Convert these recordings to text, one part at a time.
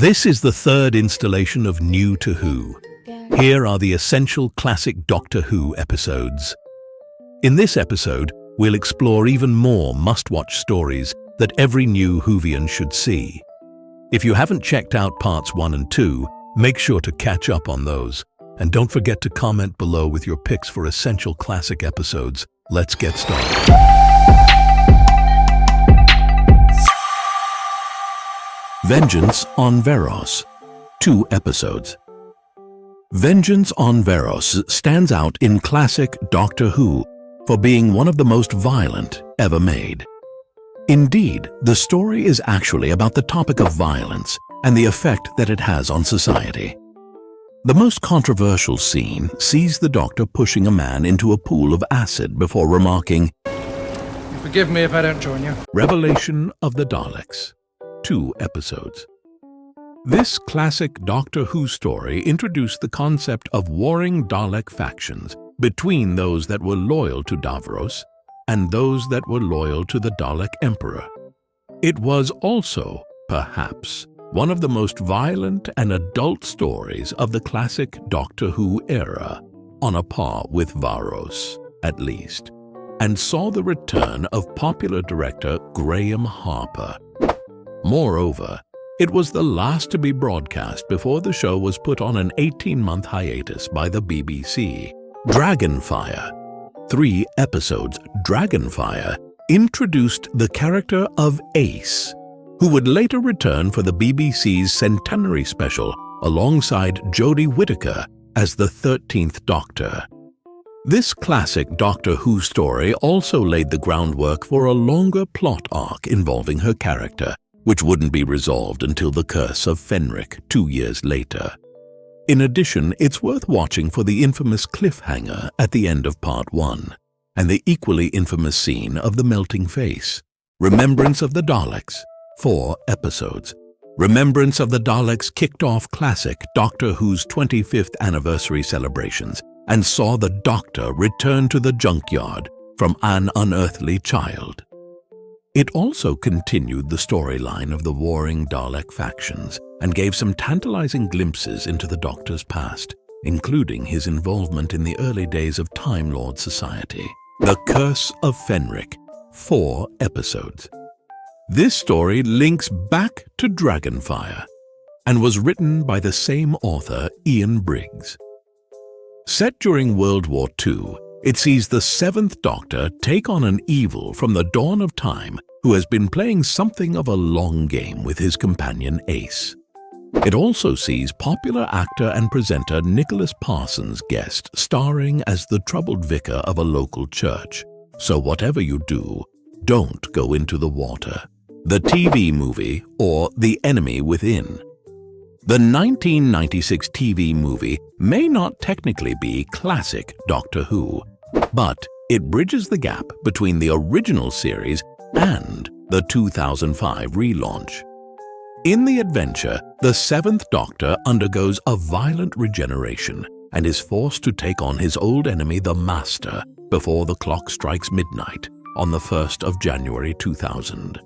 This is the third installation of New to Who. Here are the essential classic Doctor Who episodes. In this episode, we'll explore even more must-watch stories that every new Whovian should see. If you haven't checked out parts 1 and 2, make sure to catch up on those. And don't forget to comment below with your picks for essential classic episodes. Let's get started. Vengeance on Veros. 2 episodes. Vengeance on Veros stands out in classic Doctor Who for being one of the most violent ever made. Indeed, the story is actually about the topic of violence and the effect that it has on society. The most controversial scene sees the Doctor pushing a man into a pool of acid before remarking, "You forgive me if I don't join you." Revelation of the Daleks. 2 episodes. This classic Doctor Who story introduced the concept of warring Dalek factions between those that were loyal to Davros and those that were loyal to the Dalek Emperor. It was also, perhaps, one of the most violent and adult stories of the classic Doctor Who era, on a par with Varos, at least, and saw the return of popular director Graham Harper. Moreover, it was the last to be broadcast before the show was put on an 18-month hiatus by the BBC. Dragonfire. 3 episodes, Dragonfire introduced the character of Ace, who would later return for the BBC's centenary special alongside Jodie Whittaker as the 13th Doctor. This classic Doctor Who story also laid the groundwork for a longer plot arc involving her character, which wouldn't be resolved until the Curse of Fenric 2 years later. In addition, it's worth watching for the infamous cliffhanger at the end of Part 1, and the equally infamous scene of the melting face. Remembrance of the Daleks. 4 episodes. Remembrance of the Daleks kicked off classic Doctor Who's 25th anniversary celebrations and saw the Doctor return to the junkyard from an unearthly child. It also continued the storyline of the warring Dalek factions and gave some tantalizing glimpses into the Doctor's past, including his involvement in the early days of Time Lord society. The Curse of Fenric. 4 episodes. This story links back to Dragonfire and was written by the same author, Ian Briggs. Set during World War II, it sees the 7th Doctor take on an evil from the dawn of time who has been playing something of a long game with his companion Ace. It also sees popular actor and presenter Nicholas Parsons guest starring as the troubled vicar of a local church. So whatever you do, don't go into the water. The TV movie, or The Enemy Within. The 1996 TV movie may not technically be classic Doctor Who, but it bridges the gap between the original series and the 2005 relaunch. In the adventure, the 7th Doctor undergoes a violent regeneration and is forced to take on his old enemy, the Master, before the clock strikes midnight on the 1st of January 2000.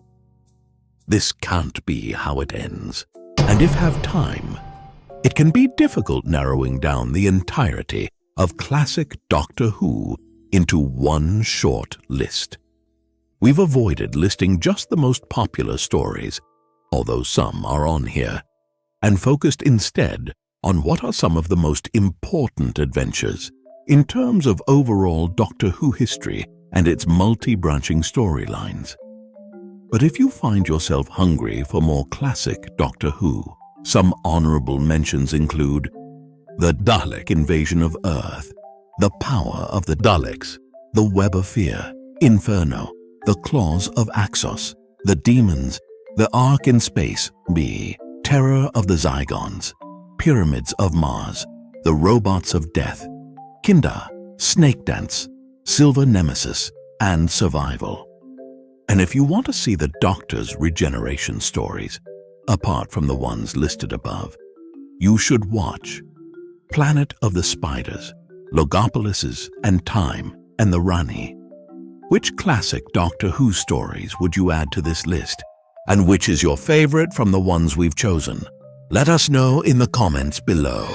This can't be how it ends, and if have time, it can be difficult narrowing down the entirety of classic Doctor Who into one short list. We've avoided listing just the most popular stories, although some are on here, and focused instead on what are some of the most important adventures in terms of overall Doctor Who history and its multi-branching storylines. But if you find yourself hungry for more classic Doctor Who, some honourable mentions include the Dalek invasion of Earth, the power of the Daleks, the Web of Fear, Inferno, the Claws of Axos, the Demons, the Ark in Space B, Terror of the Zygons, Pyramids of Mars, the Robots of Death, Kinda, Snake Dance, Silver Nemesis, and Survival. And if you want to see the Doctor's regeneration stories, apart from the ones listed above, you should watch Planet of the Spiders, Logopolises and Time and the Rani. Which classic Doctor Who stories would you add to this list? And which is your favorite from the ones we've chosen? Let us know in the comments below.